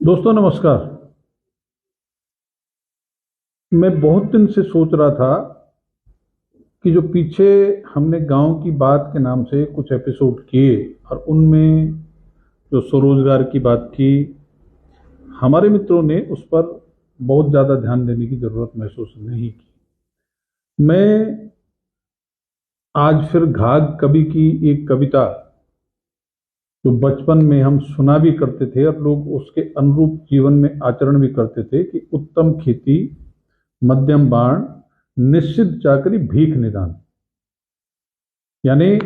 दोस्तों नमस्कार। मैं बहुत दिन से सोच रहा था कि जो पीछे हमने गांव की बात के नाम से कुछ एपिसोड किए और उनमें जो स्वरोजगार की बात की, हमारे मित्रों ने उस पर बहुत ज़्यादा ध्यान देने की ज़रूरत महसूस नहीं की। मैं आज फिर घाघ कवि की एक कविता जो बचपन में हम सुना भी करते थे और लोग उसके अनुरूप जीवन में आचरण भी करते थे कि उत्तम खेती, मध्यम बाण, निश्चित चाकरी, भीख निदान। यानी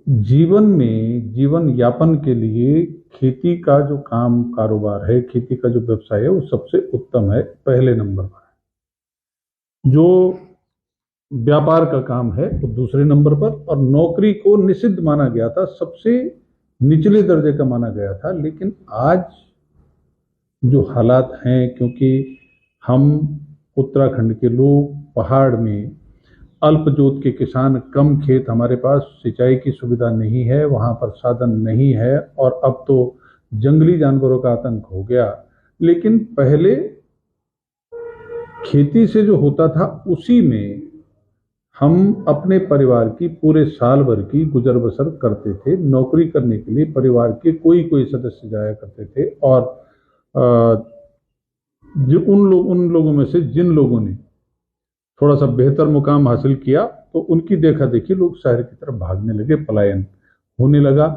जीवन में जीवन यापन के लिए खेती का जो काम कारोबार है, खेती का जो व्यवसाय है, वो सबसे उत्तम है, पहले नंबर पर है। जो व्यापार का काम है वो दूसरे नंबर पर, और नौकरी को निषिद्ध माना गया था, सबसे निचले दर्जे का माना गया था। लेकिन आज जो हालात हैं, क्योंकि हम उत्तराखंड के लोग पहाड़ में अल्प जोत के किसान, कम खेत, हमारे पास सिंचाई की सुविधा नहीं है, वहाँ पर साधन नहीं है, और अब तो जंगली जानवरों का आतंक हो गया। लेकिन पहले खेती से जो होता था उसी में हम अपने परिवार की पूरे साल भर की गुजर बसर करते थे। नौकरी करने के लिए परिवार के कोई कोई सदस्य जाया करते थे, और जो उन लोगों में से जिन लोगों ने थोड़ा सा बेहतर मुकाम हासिल किया तो उनकी देखा देखी लोग शहर की तरफ भागने लगे, पलायन होने लगा।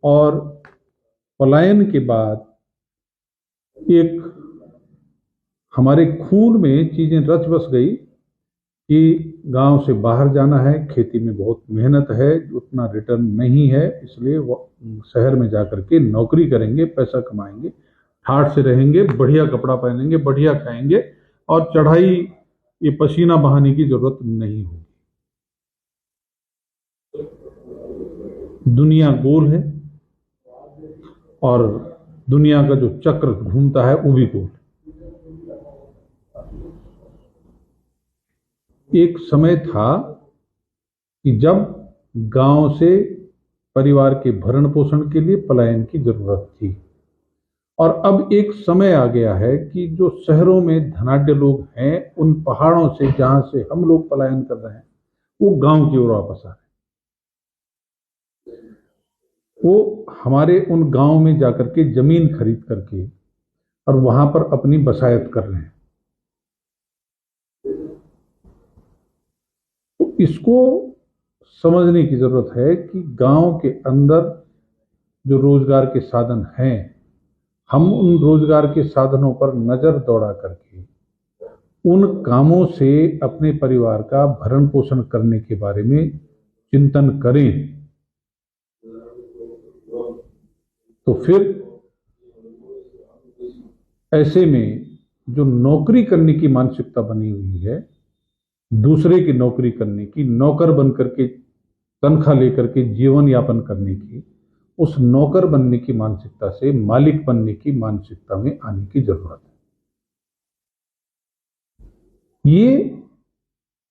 और पलायन के बाद एक हमारे खून में चीजें रच बस गई कि गांव से बाहर जाना है, खेती में बहुत मेहनत है, उतना रिटर्न नहीं है, इसलिए वो शहर में जाकर के नौकरी करेंगे, पैसा कमाएंगे, ठाठ से रहेंगे, बढ़िया कपड़ा पहनेंगे, बढ़िया खाएंगे, और चढ़ाई ये पसीना बहाने की जरूरत नहीं होगी। दुनिया गोल है और दुनिया का जो चक्र घूमता है वो भी गोल है। एक समय था कि जब गांव से परिवार के भरण पोषण के लिए पलायन की जरूरत थी, और अब एक समय आ गया है कि जो शहरों में धनाढ्य लोग हैं, उन पहाड़ों से जहां से हम लोग पलायन कर रहे हैं, वो गांव की ओर वापस आ रहे हैं। वो हमारे उन गांव में जाकर के जमीन खरीद करके और वहां पर अपनी बसायत कर रहे हैं। तो इसको समझने की जरूरत है कि गांव के अंदर जो रोजगार के साधन हैं, हम उन रोजगार के साधनों पर नजर दौड़ा करके उन कामों से अपने परिवार का भरण पोषण करने के बारे में चिंतन करें। तो फिर ऐसे में जो नौकरी करने की मानसिकता बनी हुई है, दूसरे की नौकरी करने की, नौकर बन करके तनख्वाह लेकर के जीवन यापन करने की, उस नौकर बनने की मानसिकता से मालिक बनने की मानसिकता में आने की जरूरत है। ये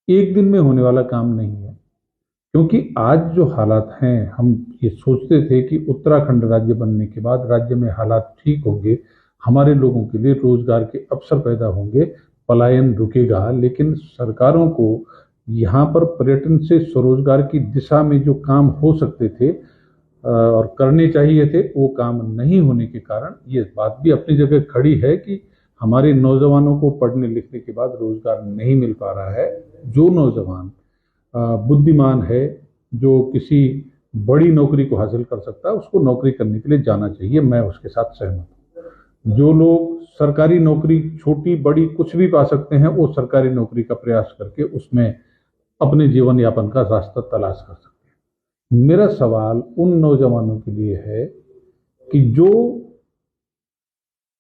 एक दिन में होने वाला काम नहीं है, क्योंकि आज जो हालात हैं, हम ये सोचते थे कि उत्तराखंड राज्य बनने के बाद राज्य में हालात ठीक होंगे, हमारे लोगों के लिए रोजगार के अवसर पैदा होंगे, पलायन रुकेगा। लेकिन सरकारों को यहाँ पर पर्यटन से स्वरोजगार की दिशा में जो काम हो सकते थे और करने चाहिए थे, वो काम नहीं होने के कारण ये बात भी अपनी जगह खड़ी है कि हमारे नौजवानों को पढ़ने लिखने के बाद रोजगार नहीं मिल पा रहा है। जो नौजवान बुद्धिमान है, जो किसी बड़ी नौकरी को हासिल कर सकता है, उसको नौकरी करने के लिए जाना चाहिए, मैं उसके साथ सहमत हूँ। जो लोग सरकारी नौकरी छोटी बड़ी कुछ भी पा सकते हैं, वो सरकारी नौकरी का प्रयास करके उसमें अपने जीवन यापन का रास्ता तलाश कर सकते हैं। मेरा सवाल उन नौजवानों के लिए है कि जो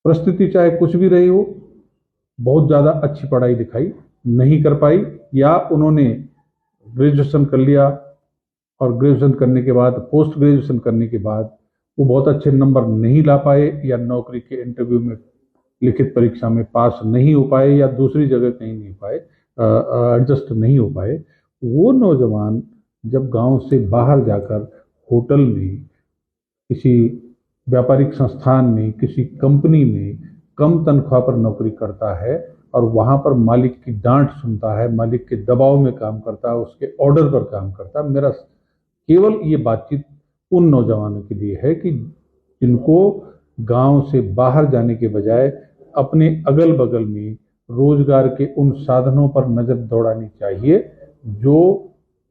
परिस्थिति चाहे कुछ भी रही हो, बहुत ज़्यादा अच्छी पढ़ाई लिखाई नहीं कर पाई, या उन्होंने ग्रेजुएशन कर लिया और ग्रेजुएशन करने के बाद, पोस्ट ग्रेजुएशन करने के बाद वो बहुत अच्छे नंबर नहीं ला पाए, या नौकरी के इंटरव्यू में लिखित परीक्षा में पास नहीं हो पाए, या दूसरी जगह कहीं नहीं पाए, एडजस्ट नहीं हो पाए, वो नौजवान जब गांव से बाहर जाकर होटल में, किसी व्यापारिक संस्थान में, किसी कंपनी में कम तनख्वाह पर नौकरी करता है और वहां पर मालिक की डांट सुनता है, मालिक के दबाव में काम करता है, उसके ऑर्डर पर काम करता है। मेरा केवल ये बातचीत उन नौजवानों के लिए है कि जिनको गांव से बाहर जाने के बजाय अपने अगल बगल में रोजगार के उन साधनों पर नजर दौड़ानी चाहिए जो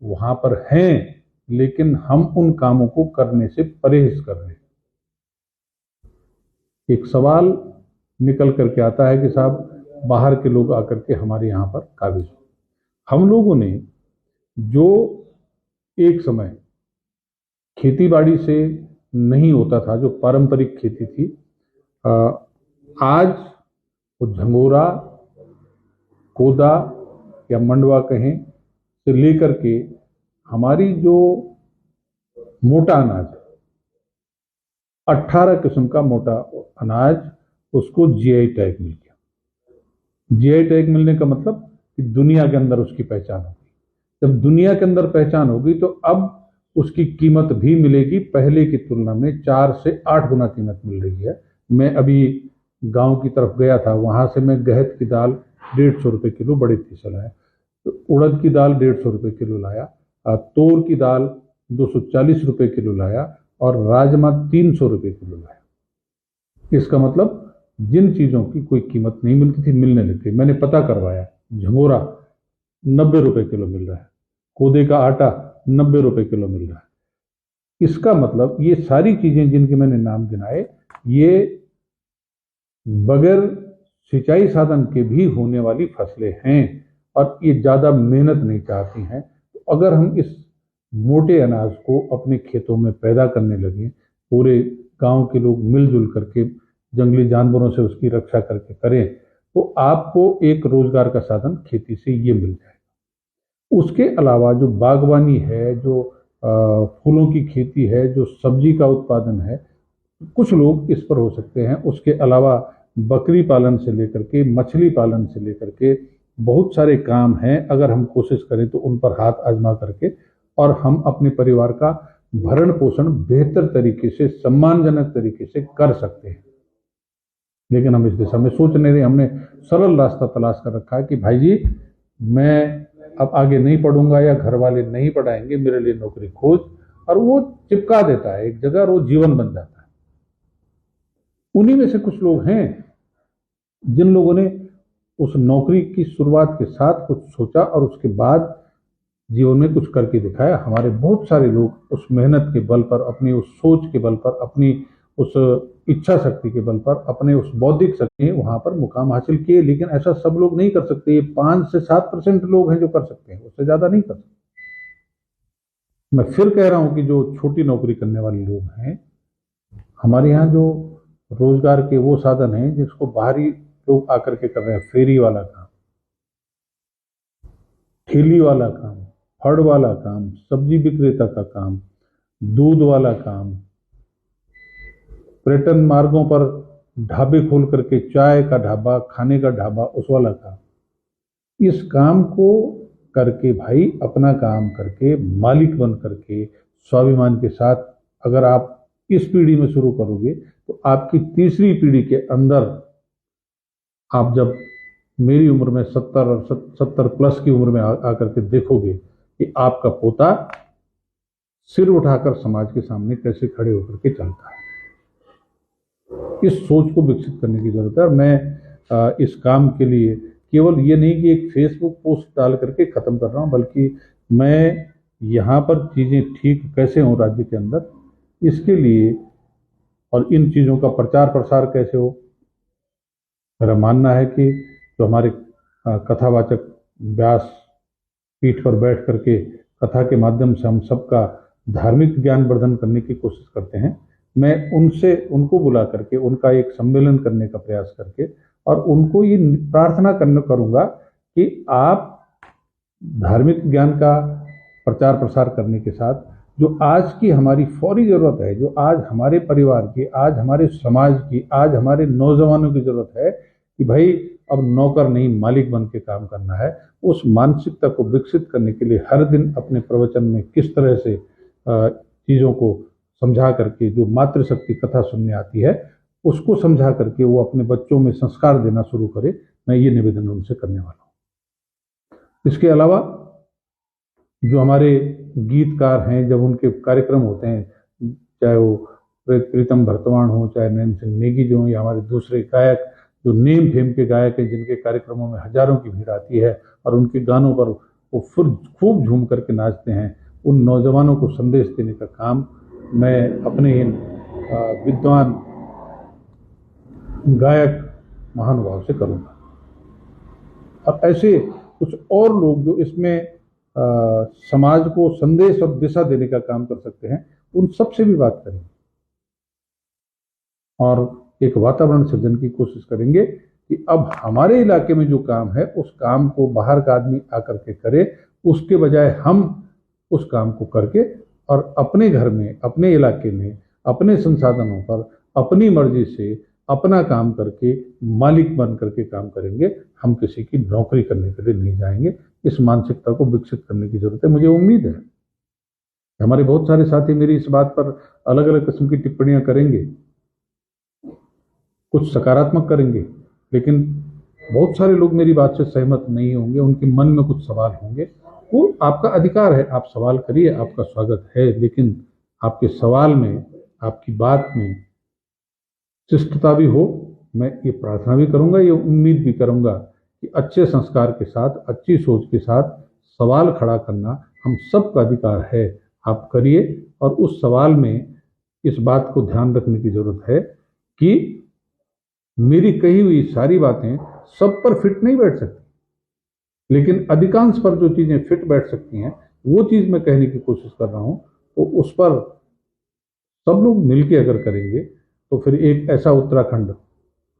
वहां पर हैं, लेकिन हम उन कामों को करने से परहेज कर रहे हैं। एक सवाल निकल करके आता है कि साहब बाहर के लोग आकर के हमारे यहाँ पर काबिज हो। हम लोगों ने जो एक समय खेती बाड़ी से नहीं होता था, जो पारंपरिक खेती थी, आज वो झंगोरा, कोदा या मंडवा कहें से लेकर के हमारी जो मोटा अनाज, 18 किस्म का मोटा अनाज, उसको जीआई टैग मिल गया। जीआई टैग मिलने का मतलब कि दुनिया के अंदर उसकी पहचान होगी। जब दुनिया के अंदर पहचान होगी तो अब उसकी कीमत भी मिलेगी, पहले की तुलना में 4 से 8 गुना कीमत मिल रही है। मैं अभी गांव की तरफ गया था, वहां से मैं गहत की दाल 150 रुपये किलो बड़े तीसर लाया, तो उड़द की दाल 150 रुपये किलो लाया, तोर की दाल 240 रुपये किलो लाया और राजमा 300 रुपये किलो लाया। इसका मतलब जिन चीजों की कोई कीमत नहीं मिलती थी मिलने लग गई। मैंने पता करवाया, झंगोरा 90 रुपये किलो मिल रहा है, कोदे का आटा 90 रुपये किलो मिल रहा है। इसका मतलब ये सारी चीजें जिनके मैंने नाम गिनाए, ये बगैर सिंचाई साधन के भी होने वाली फसलें हैं और ये ज्यादा मेहनत नहीं चाहती हैं। तो अगर हम इस मोटे अनाज को अपने खेतों में पैदा करने लगे, पूरे गांव के लोग मिलजुल करके जंगली जानवरों से उसकी रक्षा करके करें, तो आपको एक रोजगार का साधन खेती से ये मिल जाएगा। उसके अलावा जो बागवानी है, जो फूलों की खेती है, जो सब्जी का उत्पादन है, कुछ लोग इस पर हो सकते हैं। उसके अलावा बकरी पालन से लेकर के, मछली पालन से लेकर के बहुत सारे काम हैं। अगर हम कोशिश करें तो उन पर हाथ आजमा करके और हम अपने परिवार का भरण पोषण बेहतर तरीके से, सम्मानजनक तरीके से कर सकते हैं। लेकिन हम इस दिशा में सोच नहीं रहे। हमने सरल रास्ता तलाश कर रखा है कि भाई जी, मैं अब आगे नहीं पढ़ूंगा या घर वाले नहीं पढ़ाएंगे, मेरे लिए नौकरी खोज, और वो चिपका देता है एक जगह, वो जीवन बन जाता है। उन्हीं में से कुछ लोग हैं जिन लोगों ने उस नौकरी की शुरुआत के साथ कुछ सोचा और उसके बाद जीवन में कुछ करके दिखाया। हमारे बहुत सारे लोग उस मेहनत के बल पर, अपनी उस सोच के बल पर, अपनी उस इच्छा शक्ति के बल पर, अपने उस बौद्धिक शक्ति वहां पर मुकाम हासिल किए। लेकिन ऐसा सब लोग नहीं कर सकते। ये 5 से 7% लोग हैं जो कर सकते हैं, उससे ज्यादा नहीं कर सकते। मैं फिर कह रहा हूं कि जो छोटी नौकरी करने वाले लोग हैं, हमारे यहाँ जो रोजगार के वो साधन हैं जिसको बाहरी लोग आकर के कर रहे हैं, फेरी वाला काम, ठेली वाला काम, फड़ वाला काम, सब्जी विक्रेता का काम, दूध वाला काम, पर्यटन मार्गों पर ढाबे खोल करके चाय का ढाबा, खाने का ढाबा, उस वाला काम, इस काम को करके भाई, अपना काम करके, मालिक बन करके, स्वाभिमान के साथ अगर आप इस पीढ़ी में शुरू करोगे तो आपकी तीसरी पीढ़ी के अंदर, आप जब मेरी उम्र में 70 प्लस की उम्र में आकर के देखोगे कि आपका पोता सिर उठाकर समाज के सामने कैसे खड़े होकर के चलता है। इस सोच को विकसित करने की जरूरत है। और मैं इस काम के लिए केवल ये नहीं कि एक फेसबुक पोस्ट डाल करके खत्म कर रहा हूँ, बल्कि मैं यहाँ पर चीजें ठीक कैसे हों राज्य के अंदर, इसके लिए, और इन चीजों का प्रचार प्रसार कैसे हो, मेरा मानना है कि जो हमारे कथावाचक व्यास पीठ पर बैठ करके कथा के माध्यम से हम सबका धार्मिक ज्ञान वर्धन करने की कोशिश करते हैं, मैं उनको बुला करके उनका एक सम्मेलन करने का प्रयास करके और उनको ये प्रार्थना करूंगा कि आप धार्मिक ज्ञान का प्रचार प्रसार करने के साथ जो आज की हमारी फौरी जरूरत है, जो आज हमारे परिवार की, आज हमारे समाज की, आज हमारे नौजवानों की जरूरत है कि भाई अब नौकर नहीं मालिक बन के काम करना है। उस मानसिकता को विकसित करने के लिए हर दिन अपने प्रवचन में किस तरह से चीज़ों को समझा करके, जो मातृशक्ति कथा सुनने आती है उसको समझा करके वो अपने बच्चों में संस्कार देना शुरू करे, मैं ये निवेदन उनसे करने वाला हूँ। इसके अलावा जो हमारे गीतकार हैं, जब उनके कार्यक्रम होते हैं, चाहे वो प्रीतम भरतवाण हो, चाहे नैन सिंह नेगी जो या हमारे दूसरे गायक जो नेम फेम के गायक हैं, जिनके कार्यक्रमों में हजारों की भीड़ आती है और उनके गानों पर वो खूब झूम करके नाचते हैं, उन नौजवानों को संदेश देने का काम मैं अपने इन विद्वान गायक महानुभाव से करूँगा। और ऐसे कुछ और लोग जो इसमें समाज को संदेश और दिशा देने का काम कर सकते हैं, उन सब से भी बात करेंगे और एक वातावरण सृजन की कोशिश करेंगे कि अब हमारे इलाके में जो काम है उस काम को बाहर का आदमी आकर के करे, उसके बजाय हम उस काम को करके और अपने घर में, अपने इलाके में, अपने संसाधनों पर अपनी मर्जी से अपना काम करके मालिक बन करके काम करेंगे। हम किसी की नौकरी करने के लिए नहीं जाएंगे। इस मानसिकता को विकसित करने की जरूरत है। मुझे उम्मीद है हमारे बहुत सारे साथी मेरी इस बात पर अलग अलग किस्म की टिप्पणियां करेंगे, कुछ सकारात्मक करेंगे, लेकिन बहुत सारे लोग मेरी बात से सहमत नहीं होंगे, उनके मन में कुछ सवाल होंगे। वो आपका अधिकार है, आप सवाल करिए, आपका स्वागत है, लेकिन आपके सवाल में, आपकी बात में शिष्टता भी हो। मैं ये प्रार्थना भी करूंगा, ये उम्मीद भी करूंगा कि अच्छे संस्कार के साथ, अच्छी सोच के साथ सवाल खड़ा करना हम सबका अधिकार है। आप करिए और उस सवाल में इस बात को ध्यान रखने की जरूरत है कि मेरी कही हुई सारी बातें सब पर फिट नहीं बैठ सकती, लेकिन अधिकांश पर जो चीजें फिट बैठ सकती हैं वो चीज मैं कहने की कोशिश कर रहा हूं। तो उस पर सब लोग मिलके अगर करेंगे तो फिर एक ऐसा उत्तराखंड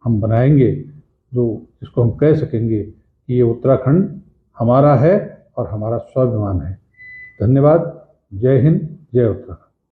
हम बनाएंगे जो जिसको हम कह सकेंगे कि ये उत्तराखंड हमारा है और हमारा स्वाभिमान है। धन्यवाद। जय हिंद, जय उत्तराखंड।